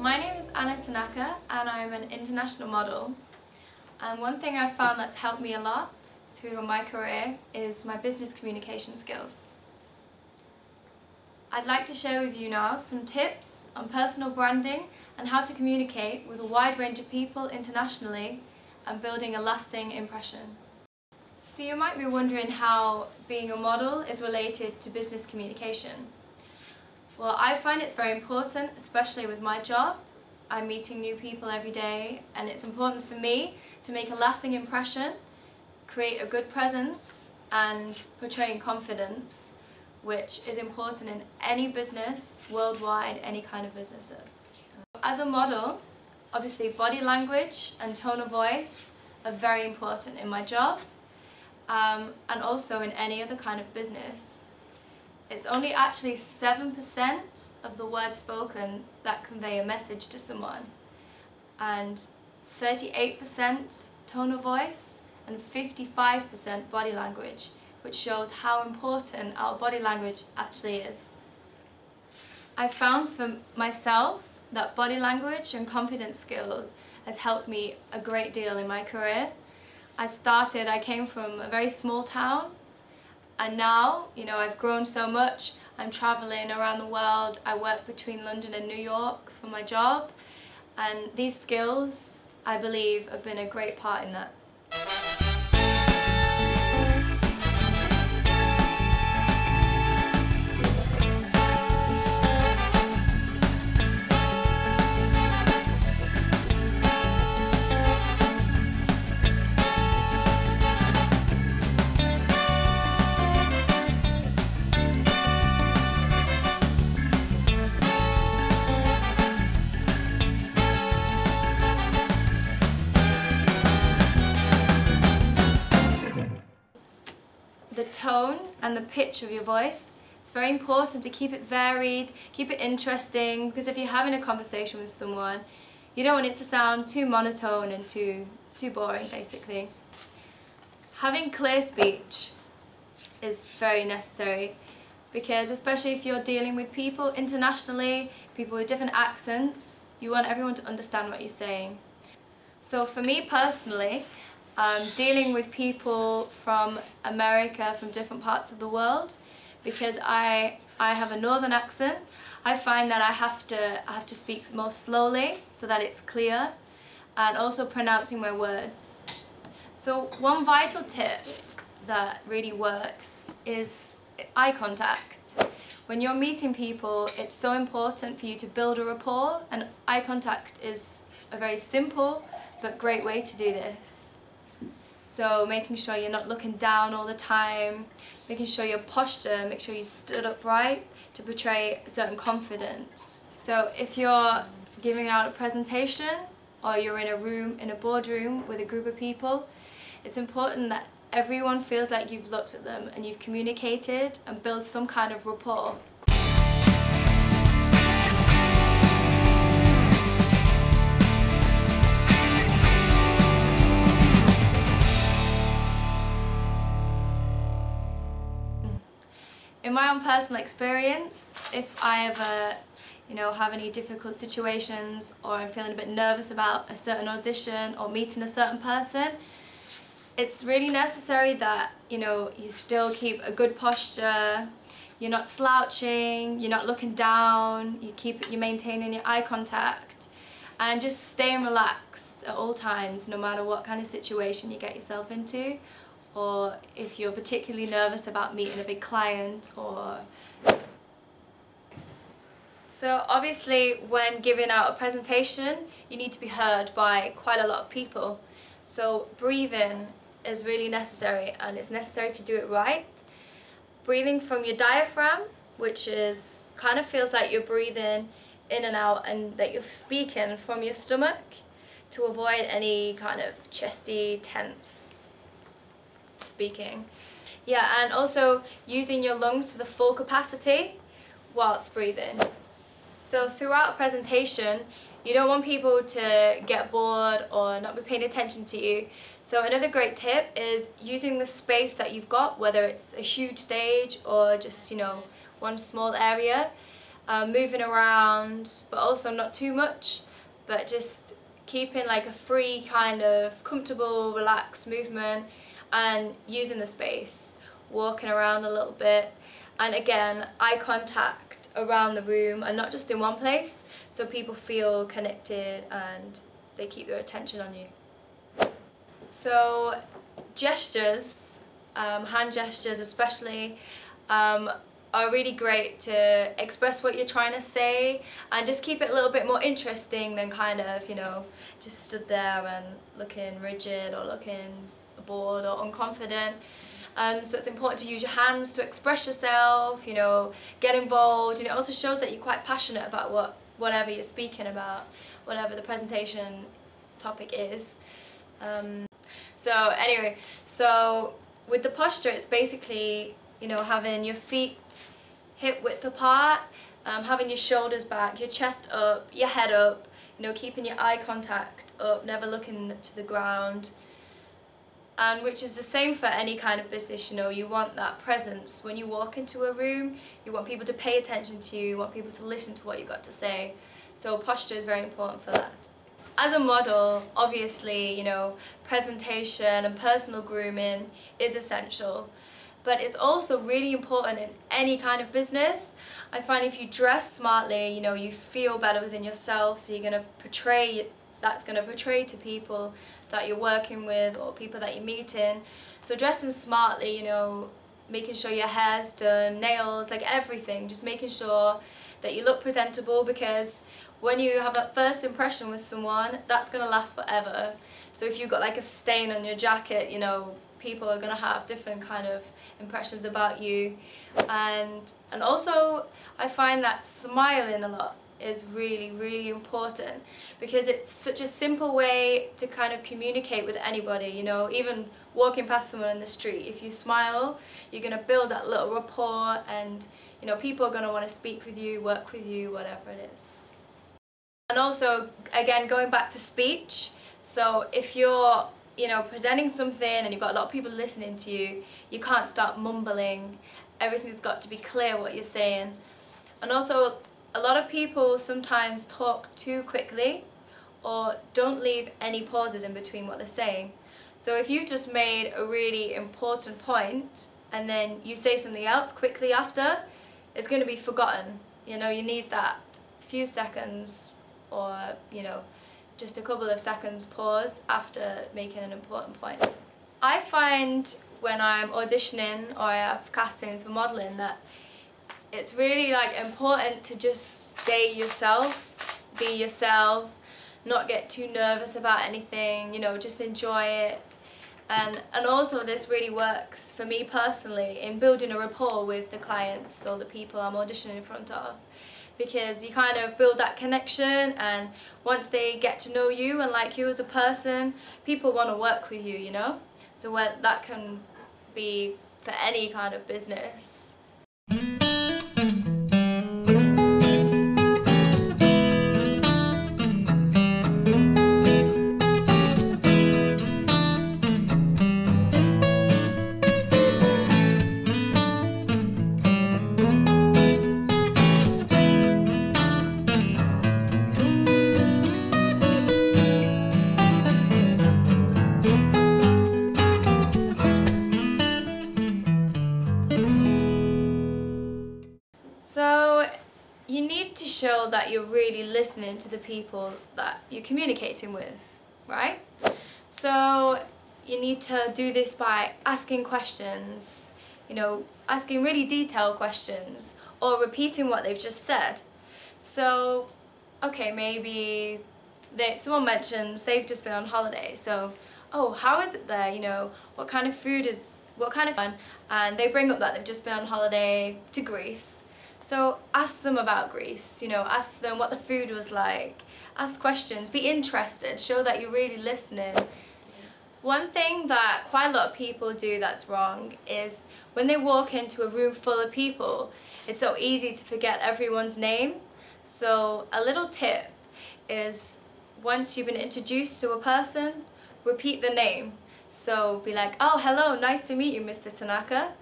My name is Anna Tanaka and I'm an international model. And one thing I've found that's helped me a lot through my career is my business communication skills. I'd like to share with you now some tips on personal branding and how to communicate with a wide range of people internationally and building a lasting impression. So you might be wondering how being a model is related to business communication. Well, I find it's very important, especially with my job. I'm meeting new people every day and it's important for me to make a lasting impression, create a good presence and portraying confidence, which is important in any business, worldwide, any kind of business. As a model, obviously body language and tone of voice are very important in my job and also in any other kind of business. It's only actually 7% of the words spoken that convey a message to someone, and 38% tone of voice and 55% body language, which shows how important our body language actually is. I found for myself that body language and confidence skills has helped me a great deal in my career. I came from a very small town, and now, I've grown so much. I'm traveling around the world. I work between London and New York for my job, and these skills, I believe, have been a great part in that. The tone and the pitch of your voice, it's very important to keep it varied, keep it interesting, because if you're having a conversation with someone, you don't want it to sound too monotone and too boring, basically. Having clear speech is very necessary, because especially if you're dealing with people internationally, people with different accents, you want everyone to understand what you're saying. So for me personally, dealing with people from America, from different parts of the world, because I have a northern accent, I find that I have to speak more slowly so that it's clear, and also pronouncing my words. So one vital tip that really works is eye contact. When you're meeting people, it's so important for you to build a rapport, and eye contact is a very simple but great way to do this. So making sure you're not looking down all the time, making sure your posture, make sure you stood upright to portray a certain confidence. So if you're giving out a presentation or you're in a boardroom with a group of people, it's important that everyone feels like you've looked at them and you've communicated and built some kind of rapport. In my own personal experience, if I ever have any difficult situations or I'm feeling a bit nervous about a certain audition or meeting a certain person, it's really necessary that you still keep a good posture, you're not slouching, you're not looking down, you're maintaining your eye contact, and just staying relaxed at all times, no matter what kind of situation you get yourself into, or if you're particularly nervous about meeting a big client. So obviously when giving out a presentation, you need to be heard by quite a lot of people. So breathing is really necessary, and it's necessary to do it right. Breathing from your diaphragm, which kind of feels like you're breathing in and out and that you're speaking from your stomach, to avoid any kind of chesty, tense speaking. Yeah, and also using your lungs to the full capacity whilst breathing. So throughout a presentation, you don't want people to get bored or not be paying attention to you. So another great tip is using the space that you've got, whether it's a huge stage or just one small area, moving around, but also not too much, but just keeping like a free kind of comfortable, relaxed movement and using the space, walking around a little bit, and again, eye contact around the room and not just in one place, so people feel connected and they keep their attention on you. So gestures, hand gestures especially, are really great to express what you're trying to say and just keep it a little bit more interesting than kind of, you know, just stood there and looking rigid or looking bored or unconfident. So it's important to use your hands to express yourself, you know, get involved, and it also shows that you're quite passionate about whatever you're speaking about, whatever the presentation topic is. So anyway, so with the posture, it's basically, you know, having your feet hip width apart, having your shoulders back, your chest up, your head up, you know, keeping your eye contact up, never looking to the ground. And which is the same for any kind of business, you know, you want that presence. When you walk into a room, you want people to pay attention to you, you want people to listen to what you've got to say. So posture is very important for that. As a model, obviously, you know, presentation and personal grooming is essential, but it's also really important in any kind of business. I find if you dress smartly, you know, you feel better within yourself, so you're going to portray, that's going to portray to people that you're working with or people that you're meeting. So dressing smartly, you know, making sure your hair's done, nails, like everything, just making sure that you look presentable, because when you have that first impression with someone, that's going to last forever. So if you've got like a stain on your jacket, you know, people are going to have different kind of impressions about you. And also I find that smiling a lot is really, really important, because it's such a simple way to kind of communicate with anybody, you know, even walking past someone in the street. If you smile, you're going to build that little rapport, and, you know, people are going to want to speak with you, work with you, whatever it is. And also, again, going back to speech, so if you're, you know, presenting something and you've got a lot of people listening to you, you can't start mumbling. Everything's got to be clear what you're saying. And also, a lot of people sometimes talk too quickly or don't leave any pauses in between what they're saying. So if you've just made a really important point and then you say something else quickly after, it's going to be forgotten. You know, you need that few seconds, or, you know, just a couple of seconds pause after making an important point. I find when I'm auditioning or I have castings for modelling that it's really like important to just stay yourself, be yourself, not get too nervous about anything, you know, just enjoy it. And also this really works for me personally in building a rapport with the clients or the people I'm auditioning in front of, because you kind of build that connection, and once they get to know you and like you as a person, people want to work with you, you know? So that can be for any kind of business. So you need to show that you're really listening to the people that you're communicating with, right? So you need to do this by asking questions, you know, asking really detailed questions or repeating what they've just said. So, okay, maybe someone mentions they've just been on holiday, so, oh, how is it there, you know, what kind of fun, and they bring up that they've just been on holiday to Greece. So ask them about Greece, you know, ask them what the food was like, ask questions, be interested, show that you're really listening. One thing that quite a lot of people do that's wrong is when they walk into a room full of people, it's so easy to forget everyone's name. So a little tip is, once you've been introduced to a person, repeat the name. So be like, oh, hello, nice to meet you, Mr. Tanaka.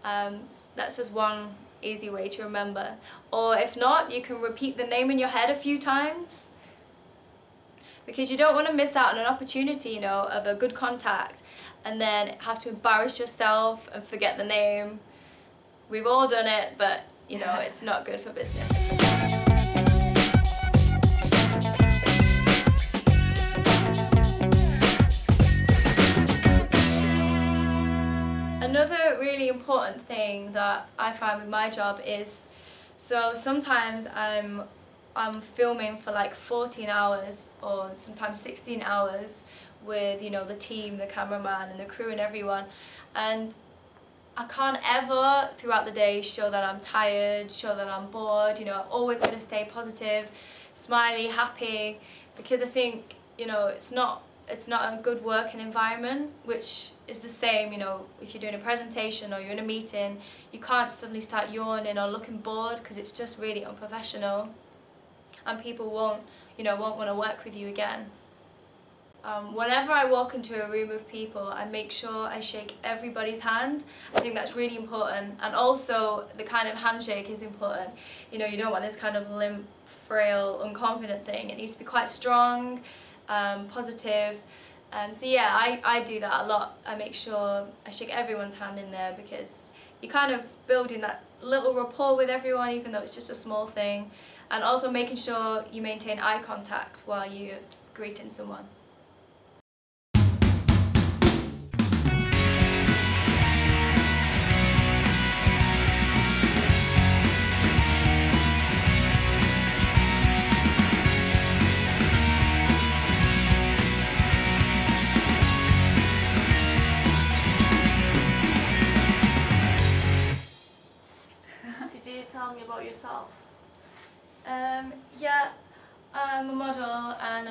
That's just one easy way to remember. Or if not, you can repeat the name in your head a few times, because you don't want to miss out on an opportunity, you know, of a good contact and then have to embarrass yourself and forget the name. We've all done it, but you know, it's not good for business. Another really important thing that I find with my job is, so sometimes I'm filming for like 14 hours or sometimes 16 hours with, you know, the team, the cameraman and the crew and everyone, and I can't ever throughout the day show that I'm tired, show that I'm bored. You know, I'm always going to stay positive, smiley, happy, because I think, you know, it's not a good working environment, which is the same, you know, if you're doing a presentation or you're in a meeting, you can't suddenly start yawning or looking bored, because it's just really unprofessional and people won't want to work with you again. Whenever I walk into a room with people, I make sure I shake everybody's hand. I think that's really important, and also the kind of handshake is important. You know, you don't want this kind of limp, frail, unconfident thing. It needs to be quite strong, positive. So yeah, I do that a lot. I make sure I shake everyone's hand in there, because you're kind of building that little rapport with everyone, even though it's just a small thing. And also making sure you maintain eye contact while you're greeting someone. Could you tell me about yourself? Yeah, I'm a model, and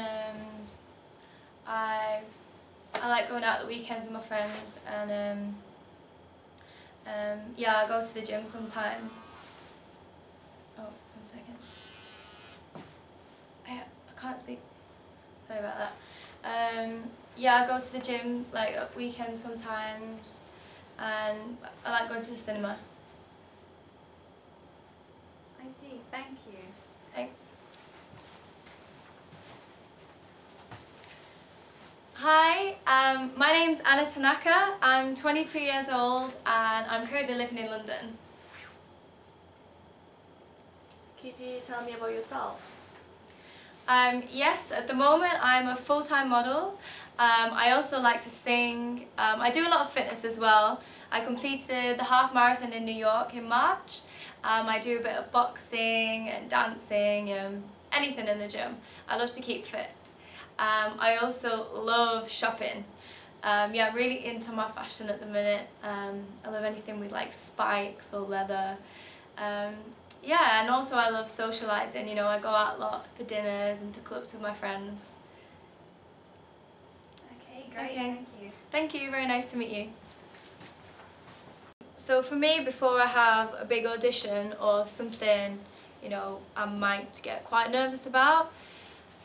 I like going out the weekends with my friends, and yeah, I go to the gym sometimes. Oh, 1 second. I can't speak. Sorry about that. Yeah, I go to the gym like at weekends sometimes, and I like going to the cinema. I see, thank you. Thanks. Hi, my name's Anna Tanaka. I'm 22 years old and I'm currently living in London. Could you tell me about yourself? Yes, at the moment I'm a full-time model. I also like to sing. I do a lot of fitness as well. I completed the half marathon in New York in March. I do a bit of boxing and dancing, anything in the gym. I love to keep fit. I also love shopping. Yeah, I'm really into my fashion at the minute. I love anything with like spikes or leather. Yeah, and also I love socialising. You know, I go out a lot for dinners and to clubs with my friends. Okay, great, Okay. thank you. Thank you, very nice to meet you. So for me, before I have a big audition or something, you know, I might get quite nervous about,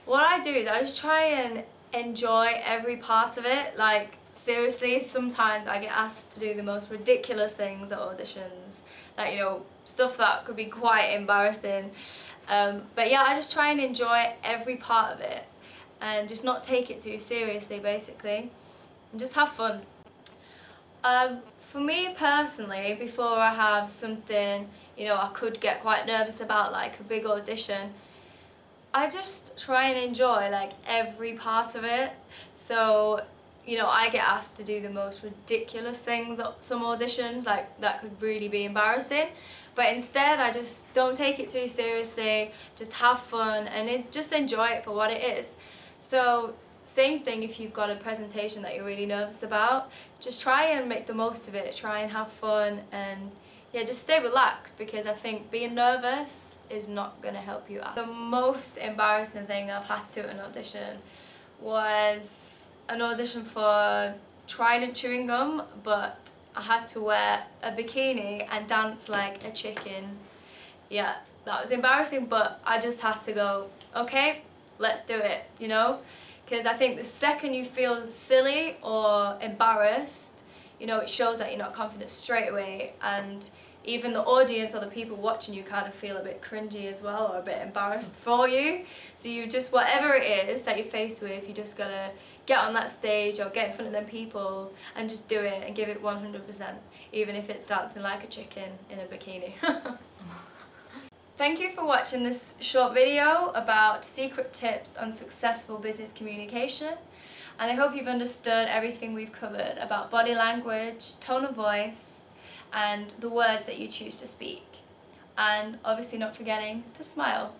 what I do is I just try and enjoy every part of it. Like, seriously, sometimes I get asked to do the most ridiculous things at auditions, like, you know, stuff that could be quite embarrassing. But yeah, I just try and enjoy every part of it and just not take it too seriously, basically, and just have fun. For me personally, before I have something, you know, I could get quite nervous about, like a big audition, I just try and enjoy like every part of it. So, you know, I get asked to do the most ridiculous things at some auditions, like that could really be embarrassing. But instead, I just don't take it too seriously, just have fun and just enjoy it for what it is. So, same thing if you've got a presentation that you're really nervous about, just try and make the most of it, try and have fun, and yeah, just stay relaxed, because I think being nervous is not going to help you out. The most embarrassing thing I've had to do at an audition was an audition for Trident chewing gum, but I had to wear a bikini and dance like a chicken. Yeah, that was embarrassing, but I just had to go, okay, let's do it, you know? Because I think the second you feel silly or embarrassed, you know, it shows that you're not confident straight away, and even the audience or the people watching you kind of feel a bit cringy as well, or a bit embarrassed for you. So you just, whatever it is that you're faced with, you just gotta get on that stage or get in front of them people and just do it and give it 100%, even if it's dancing like a chicken in a bikini. Thank you for watching this short video about secret tips on successful business communication. And I hope you've understood everything we've covered about body language, tone of voice, and the words that you choose to speak. And obviously not forgetting to smile.